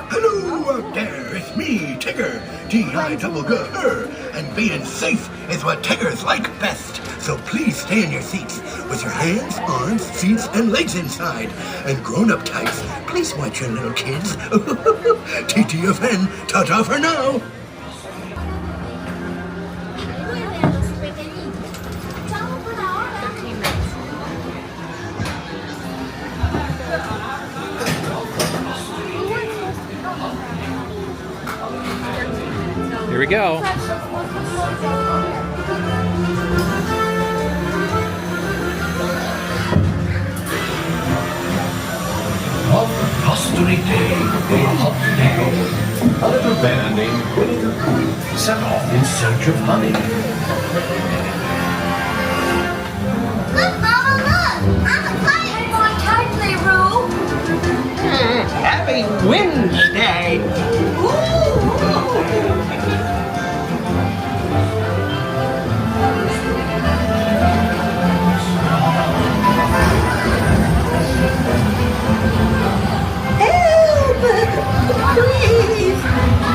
Hello out there, it's me, Tigger, T-I-double-G-R, and being safe is what Tiggers like best. So please stay in your seats with your hands, arms, feet, and legs inside. And grown-up types, please watch your little kids. TTFN, ta-ta for now. Here we go. On the customary day in Hundred Acre Wood, a little bear named Winnie the Pooh set off in search of honey. Look, Mama, look! I'm a kite! More tightly, Roo! Happy Wednesday!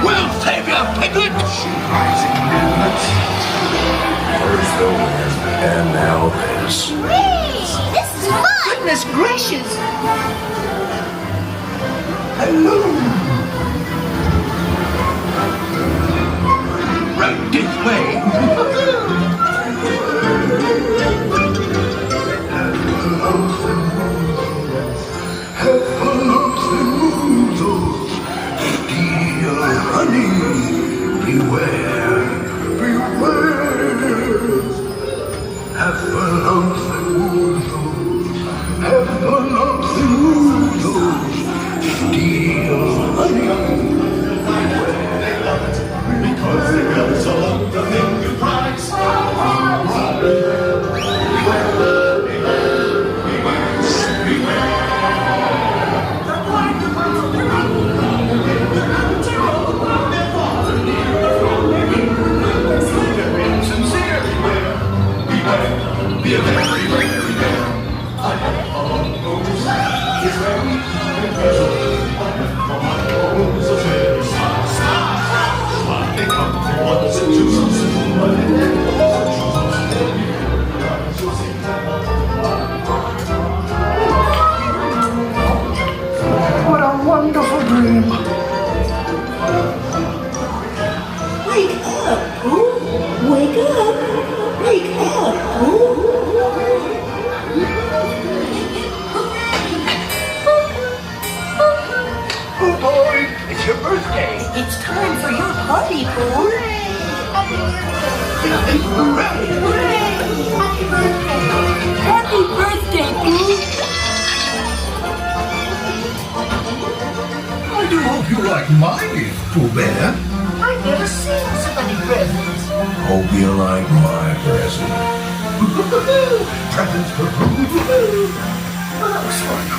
We'll save you, Piglet! Rising movements. First the wind, and now this. Whee! This is fun! Goodness gracious! Hello! Right this way! Heffalumps and Woozles, steal honey, beware, beware! Heffalumps and Woozles, Heffalumps and Woozles, steal honey, beware! Because they got so the thing you prize. Be a very, very bear. I have all those. It's very, very from my bones of very smart. They come from ones and twos. What a wonderful dream! Wake up, Pooh! Wake up! Wake up, Pooh! Oh boy, it's your birthday! It's time for your party, Pooh! Hooray! Happy birthday, Pooh! I do hope you like my gift, Pooh Bear. I've never seen so many presents. Hope you like my present. Presents for Pooh. Looks like